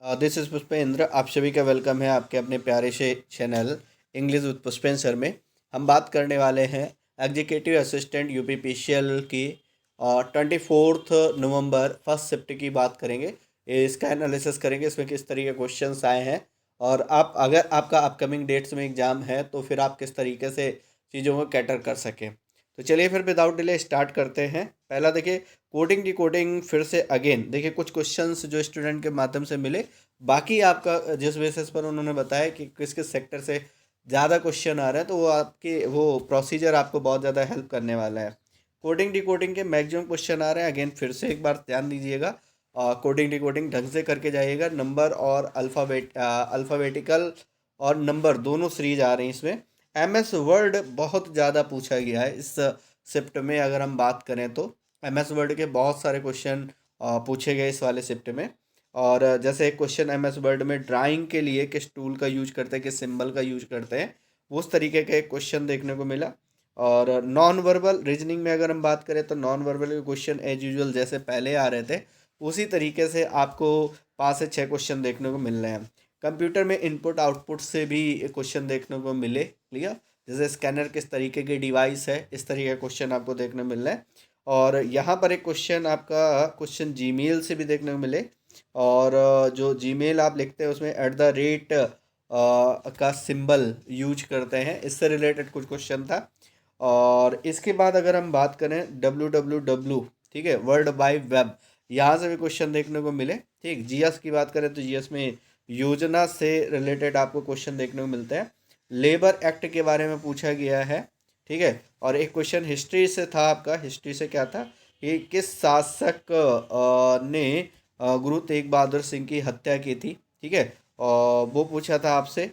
This is Pushpendra. आप सभी का वेलकम है आपके अपने प्यारे से चैनल इंग्लिश विद पुष्पेंद्र में। हम बात करने वाले हैं एग्जीक्यूटिव असिस्टेंट यूपीपीसीएल की 24 नवंबर फर्स्ट शिफ्ट की बात करेंगे। इसका एनालिसिस करेंगे, इसमें किस तरीके के क्वेश्चंस आए हैं और आप अगर आपका अपकमिंग डेट्स में एग्ज़ाम है तो फिर आप किस तरीके से चीज़ों को कैटर कर सकें। तो चलिए फिर विदाउट डिले स्टार्ट करते हैं। पहला देखिए, कोडिंग डिकोडिंग फिर से अगेन देखिए कुछ क्वेश्चंस जो स्टूडेंट के माध्यम से मिले। बाकी आपका जिस बेसिस पर उन्होंने बताया कि किस किस सेक्टर से ज़्यादा क्वेश्चन आ रहे हैं तो वो आपके वो प्रोसीजर आपको बहुत ज़्यादा हेल्प करने वाला है। कोडिंग डिकोडिंग के मैक्सिमम क्वेश्चन आ रहे हैं। अगेन फिर से एक बार ध्यान दीजिएगा, कोडिंग डिकोडिंग ढंग से करके जाइएगा। नंबर और अल्फ़ाबेटिकल और नंबर दोनों सीरीज आ रही हैं इसमें। एमएस वर्ड बहुत ज़्यादा पूछा गया है इस शिफ्ट में। अगर हम बात करें तो एमएस वर्ड के बहुत सारे क्वेश्चन पूछे गए इस वाले शिफ्ट में। और जैसे एक क्वेश्चन एमएस वर्ड में ड्राइंग के लिए किस टूल का यूज करते हैं, किस सिंबल का यूज करते हैं, उस तरीके का एक क्वेश्चन देखने को मिला। और नॉन वर्बल रीजनिंग में अगर हम बात करें तो नॉन वर्बल के क्वेश्चन एज यूजुअल जैसे पहले आ रहे थे उसी तरीके से आपको 5 से 6 क्वेश्चन देखने को मिल रहे हैं। कंप्यूटर में इनपुट आउटपुट से भी क्वेश्चन देखने को मिले, क्लियर। जैसे स्कैनर किस तरीके की डिवाइस है, इस तरीके का क्वेश्चन आपको देखने को मिल रहा है। और यहाँ पर एक क्वेश्चन आपका क्वेश्चन जीमेल से भी देखने को मिले। और जो जीमेल आप लिखते हैं उसमें @ का सिंबल यूज करते हैं, इससे रिलेटेड कुछ क्वेश्चन था। और इसके बाद अगर हम बात करें www, ठीक है, वर्ल्ड वाइड वेब, यहाँ से भी क्वेश्चन देखने को मिले। ठीक, जीएस की बात करें तो जीएस में योजना से रिलेटेड आपको क्वेश्चन देखने को मिलते हैं। लेबर एक्ट के बारे में पूछा गया है, ठीक है। और एक क्वेश्चन हिस्ट्री से था आपका। हिस्ट्री से क्या था कि किस शासक ने गुरु तेग बहादुर सिंह की हत्या की थी, ठीक है, और वो पूछा था आपसे।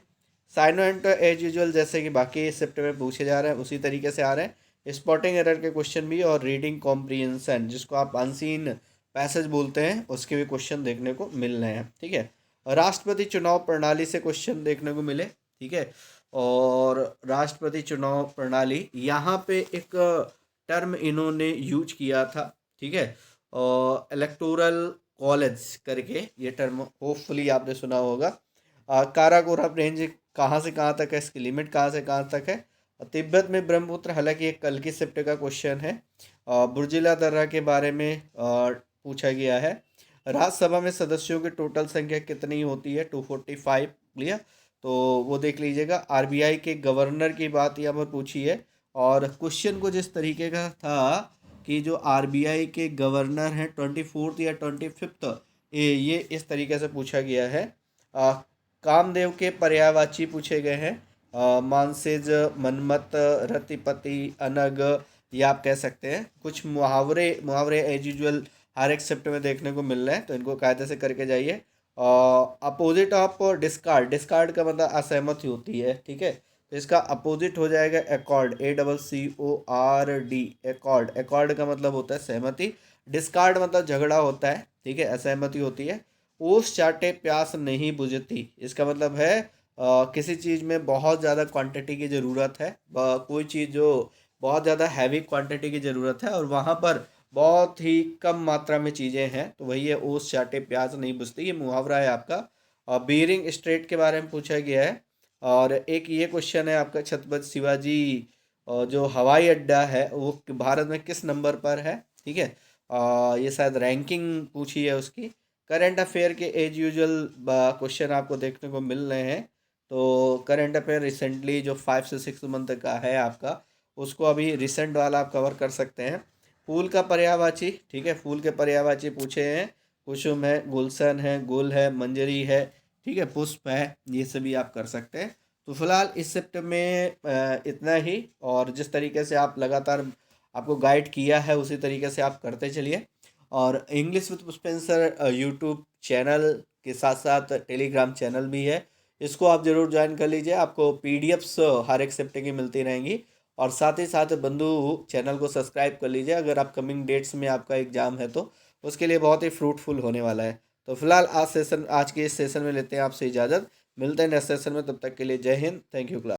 साइनो एंड एज यूजुअल जैसे कि बाकी शिफ्ट में पूछे जा रहे हैं उसी तरीके से आ रहे हैं। स्पॉटिंग एरर के क्वेश्चन भी और रीडिंग कॉम्प्रीहेंशन जिसको आप अनसीन पैसेज बोलते हैं उसके भी क्वेश्चन देखने को मिल रहे हैं, ठीक है। राष्ट्रपति चुनाव प्रणाली से क्वेश्चन देखने को मिले, ठीक है। और राष्ट्रपति चुनाव प्रणाली यहाँ पे एक टर्म इन्होंने यूज किया था, ठीक है, और इलेक्टोरल कॉलेज करके ये टर्म होपफुली आपने सुना होगा। काराकोरम रेंज कहाँ से कहाँ तक है, इसकी लिमिट कहाँ से कहाँ तक है। तिब्बत में ब्रह्मपुत्र, हालांकि एक कल की शिफ्ट का क्वेश्चन है। बुर्जिला दर्रा के बारे में पूछा गया है। राज्यसभा में सदस्यों की टोटल संख्या कितनी होती है, 245, क्लियर। तो वो देख लीजिएगा। आरबीआई के गवर्नर की बात यहाँ पर पूछी है। और क्वेश्चन को जिस तरीके का था कि जो आरबीआई के गवर्नर हैं 24 या 25, ये इस तरीके से पूछा गया है। कामदेव के पर्यायवाची पूछे गए हैं। मानसेज, मनमत, रतिपति, अनग, ये आप कह सकते हैं। कुछ मुहावरे मुहावरे एज यूजुअल हर एक शिफ्ट में देखने को मिल रहे हैं तो इनको कायदे से करके जाइए। अपोजिट ऑफ डिस्कार्ड, डिस्कार्ड का मतलब असहमति होती है, ठीक है, तो इसका अपोजिट हो जाएगा एकॉर्ड, ACCORD, एकॉर्ड। एकॉर्ड का मतलब होता है सहमति। डिस्कार्ड मतलब झगड़ा होता है, ठीक है, असहमति होती है। ओस चाटे प्यास नहीं बुझती, इसका मतलब है किसी चीज़ में बहुत ज़्यादा क्वांटिटी की ज़रूरत है, कोई चीज़ जो बहुत ज़्यादा हैवी क्वांटिटी की ज़रूरत है और वहाँ पर बहुत ही कम मात्रा में चीज़ें हैं, तो वही है ओस चाटे प्यास नहीं बुझती, ये मुहावरा है आपका। और बीरिंग स्ट्रेट के बारे में पूछा गया है। और एक ये क्वेश्चन है आपका, छत्रपति शिवाजी जो हवाई अड्डा है वो भारत में किस नंबर पर है, ठीक है। ये शायद रैंकिंग पूछी है उसकी। करंट अफेयर के एज यूजुअल क्वेश्चन आपको देखने को मिल रहे हैं। तो करंट अफेयर रिसेंटली जो 5 से 6 मंथ का है आपका, उसको अभी रिसेंट वाला आप कवर कर सकते हैं। फूल का पर्यायवाची, ठीक है, फूल के पर्यायवाची पूछे हैं। कुसुम है, गुलशन है, गुल है, मंजरी है, ठीक है, पुष्प है, ये सभी आप कर सकते हैं। तो फिलहाल इस शिफ्ट में इतना ही। और जिस तरीके से आप लगातार आपको गाइड किया है उसी तरीके से आप करते चलिए। और इंग्लिश विद पुष्पेंसर यूट्यूब चैनल के साथ साथ टेलीग्राम चैनल भी है, इसको आप ज़रूर ज्वाइन कर लीजिए। आपको पीडीएफ्स हर एक शिफ्ट की मिलती रहेंगी। और साथ ही साथ बंधु चैनल को सब्सक्राइब कर लीजिए अगर अपकमिंग डेट्स में आपका एग्ज़ाम है तो उसके लिए बहुत ही फ्रूटफुल होने वाला है। तो फिलहाल आज के इस सेशन में लेते हैं आपसे इजाज़त। मिलते हैं नेक्स्ट सेशन में, तब तक के लिए जय हिंद, थैंक यू क्लास।